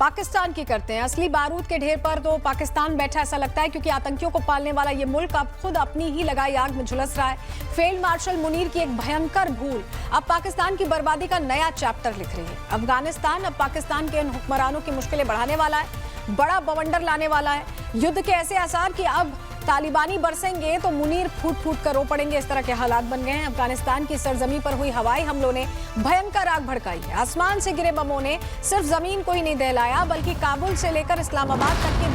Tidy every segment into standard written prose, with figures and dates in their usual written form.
पाकिस्तान की करते हैं। असली बारूद के ढेर पर तो पाकिस्तान बैठा ऐसा लगता है, क्योंकि आतंकियों को पालने वाला ये मुल्क अब खुद अपनी ही लगाई आग में झुलस रहा है। फील्ड मार्शल मुनीर की एक भयंकर भूल अब पाकिस्तान की बर्बादी का नया चैप्टर लिख रही है। अफगानिस्तान अब पाकिस्तान के इन हुक्मरानों की मुश्किलें बढ़ाने वाला है, बड़ा बवंडर लाने वाला है। युद्ध के ऐसे आसार कि अब तालिबानी बरसेंगे तो मुनीर फूट फूट कर रो पड़ेंगे, इस तरह के हालात बन गए हैं। अफगानिस्तान की सरजमी पर हुई हवाई हमलों ने भयंकर आग भड़काई है। आसमान से गिरे बमों ने सिर्फ जमीन को ही नहीं दहलाया, बल्कि काबुल से लेकर इस्लामाबाद तक के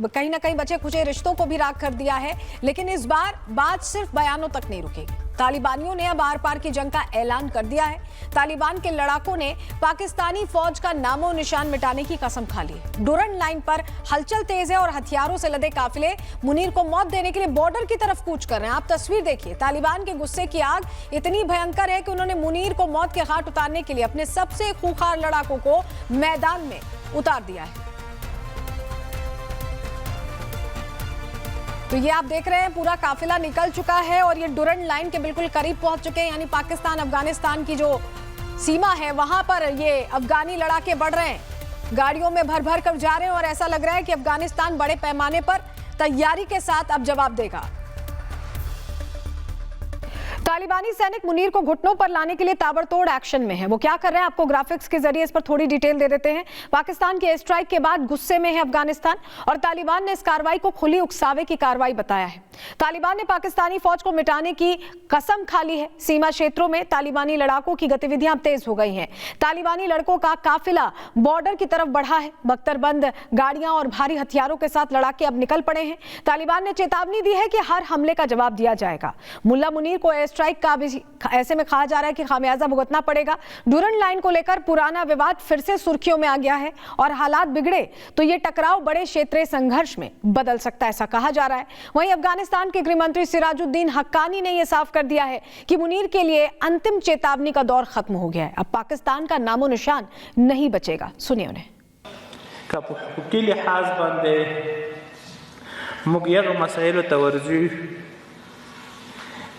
कहीं ना कहीं बचे खुचे रिश्तों को भी राख कर दिया है। लेकिन इस बार बात सिर्फ बयानों तक नहीं रुकेगी। तालिबानियों ने अब आर पार की जंग का ऐलान कर दिया है। तालिबान के लड़ाकों ने पाकिस्तानी फौज का नामो निशान मिटाने की कसम खा ली है। डुरंड लाइन पर हलचल तेज है और हथियारों से लदे काफिले मुनीर को मौत देने के लिए बॉर्डर की तरफ कूच कर रहे हैं। आप तस्वीर देखिए, तालिबान के गुस्से की आग इतनी भयंकर है कि उन्होंने मुनीर को मौत के घाट उतारने के लिए अपने सबसे खूंखार लड़ाकों को मैदान में उतार दिया है। तो ये आप देख रहे हैं, पूरा काफिला निकल चुका है और ये डुरंड लाइन के बिल्कुल करीब पहुंच चुके हैं। यानी पाकिस्तान अफगानिस्तान की जो सीमा है वहां पर ये अफगानी लड़ाके बढ़ रहे हैं, गाड़ियों में भर भर कर जा रहे हैं और ऐसा लग रहा है कि अफगानिस्तान बड़े पैमाने पर तैयारी के साथ अब जवाब देगा। तालिबानी सैनिक मुनीर को घुटनों पर लाने के लिए ताबड़तोड़ एक्शन में है। वो क्या कर रहे हैं, आपको ग्राफिक्स के जरिए इस पर थोड़ी डिटेल दे देते हैं। पाकिस्तान के एयर स्ट्राइक के बाद गुस्से में है अफगानिस्तान और तालिबान ने इस कार्रवाई को खुली उकसावे की कार्रवाई बताया है। तालिबान ने पाकिस्तानी फौज को मिटाने की कसम खा ली है। सीमा क्षेत्रों में तालिबानी लड़ाकों की गतिविधियां तेज हो गई हैं। तालिबानी लड़कों का काफिला बॉर्डर की तरफ बढ़ा है। बख्तरबंद गाड़ियां और भारी हथियारों के साथ लड़ाके अब निकल पड़े हैं। तालिबान ने चेतावनी दी है कि हर हमले का जवाब दिया जाएगा। मुल्ला मुनीर को एयर स्ट्राइक का भी ऐसे में कहा जा रहा है कि खामियाजा भुगतना पड़ेगा। डुरंड लाइन को लेकर पुराना विवाद फिर से सुर्खियों में आ गया है और हालात बिगड़े तो ये टकराव बड़े क्षेत्रीय संघर्ष में बदल सकता है, ऐसा कहा जा रहा है। वहीं अफगानिस्तान के गृहमंत्री सिराजुद्दीन हक्कानी ने यह साफ कर दिया है कि मुनीर के लिए अंतिम चेतावनी का दौर खत्म हो गया है। अब पाकिस्तान का नामो निशान नहीं बचेगा। सुनिए उन्हें।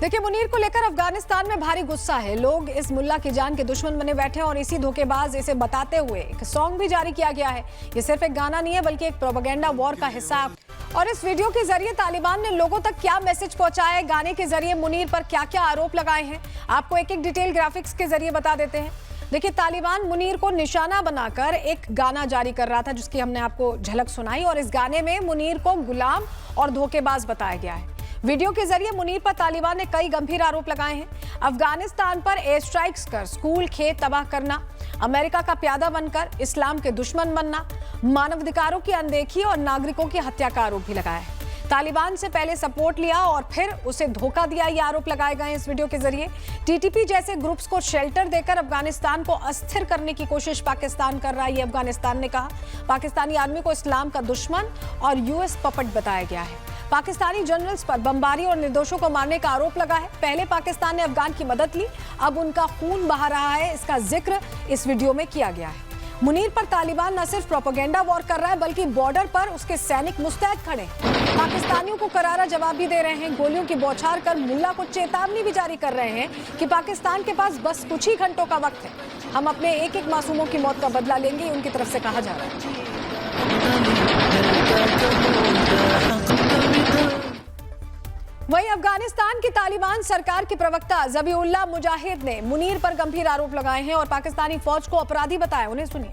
देखिए, मुनीर को लेकर अफगानिस्तान में भारी गुस्सा है। लोग इस मुल्ला की जान के दुश्मन बने बैठे हैं और इसी धोखेबाज इसे बताते हुए एक सॉन्ग भी जारी किया गया है। ये सिर्फ एक गाना नहीं है बल्कि एक प्रोपेगेंडा वॉर का हिस्सा है। और इस वीडियो के जरिए तालिबान ने लोगों तक क्या मैसेज पहुंचाया है, गाने के जरिए मुनीर पर क्या क्या आरोप लगाए हैं, आपको एक एक डिटेल ग्राफिक्स के जरिए बता देते हैं। देखिए, तालिबान मुनीर को निशाना बनाकर एक गाना जारी कर रहा था जिसकी हमने आपको झलक सुनाई और इस गाने में मुनीर को गुलाम और धोखेबाज बताया गया है। वीडियो के जरिए मुनीर पर तालिबान ने कई गंभीर आरोप लगाए हैं। अफगानिस्तान पर एयर स्ट्राइक्स कर स्कूल खेत तबाह करना, अमेरिका का प्यादा बनकर इस्लाम के दुश्मन बनना, मानवाधिकारों की अनदेखी और नागरिकों की हत्या का आरोप भी लगाया है। तालिबान से पहले सपोर्ट लिया और फिर उसे धोखा दिया, ये आरोप लगाए गए इस वीडियो के जरिए। टीटीपी जैसे ग्रुप्स को शेल्टर देकर अफगानिस्तान को अस्थिर करने की कोशिश पाकिस्तान कर रहा है, ये अफगानिस्तान ने कहा। पाकिस्तानी आर्मी को इस्लाम का दुश्मन और यूएस पपट बताया गया है। पाकिस्तानी जनरल्स पर बमबारी और निर्दोषों को मारने का आरोप लगा है। पहले पाकिस्तान ने अफगान की मदद ली, अब उनका खून बहा रहा है, इसका जिक्र इस वीडियो में किया गया है। मुनीर पर तालिबान न सिर्फ प्रोपेगेंडा वॉर कर रहा है बल्कि बॉर्डर पर उसके सैनिक मुस्तैद खड़े हैं। पाकिस्तानियों को करारा जवाब भी दे रहे हैं। गोलियों की बौछार कर मुल्ला को चेतावनी भी जारी कर रहे हैं कि पाकिस्तान के पास बस कुछ ही घंटों का वक्त है, हम अपने एक एक मासूमों की मौत का बदला लेंगे, उनकी तरफ से कहा जा रहा है। वहीं अफगानिस्तान की तालिबान सरकार के प्रवक्ता ज़बीउल्लाह मुजाहिद ने मुनीर पर गंभीर आरोप लगाए हैं और पाकिस्तानी फौज को अपराधी बताया। उन्हें सुनिए।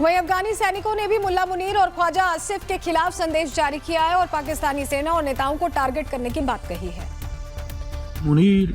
वहीं अफगानी सैनिकों ने भी मुल्ला मुनीर और ख्वाजा आसिफ के खिलाफ संदेश जारी किया है और पाकिस्तानी सेना और नेताओं को टारगेट करने की बात कही है। मुनीर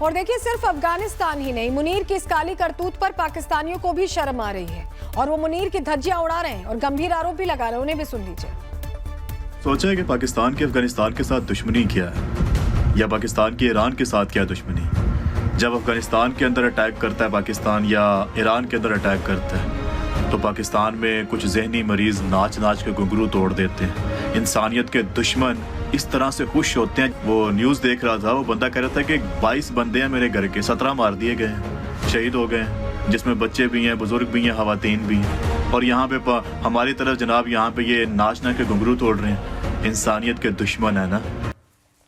और देखिए सिर्फ अफगानिस्तान ही नहीं, मुनीर की इस काली करतूत पर पाकिस्तानियों को भी शर्म आ रही है और वो मुनीर की धज्जियां उड़ा रहे हैं और गंभीर आरोप भी लगा रहे हैं. उन्हें भी सुन लीजिए. सोचा है कि पाकिस्तान की अफगानिस्तान के साथ दुश्मनी क्या है या पाकिस्तान की ईरान के साथ क्या दुश्मनी. जब अफगानिस्तान के अंदर अटैक करता है पाकिस्तान या ईरान के अंदर अटैक करता है तो पाकिस्तान में कुछ जहनी मरीज नाच नाच के घुंघरू तोड़ देते हैं. इंसानियत के दुश्मन इस तरह से खुश होते हैं. वो न्यूज़ देख रहा था, वो बंदा कह रहा था कि 22 बंदे हैं मेरे घर के, 17 मार दिए गए हैं, शहीद हो गए हैं, जिसमें बच्चे भी हैं, बुजुर्ग भी हैं, खवातीन भी हैं. और यहाँ पे हमारी तरफ जनाब यहाँ पे ये नाच नाच के घुंघरू तोड़ रहे हैं. इंसानियत के दुश्मन है ना.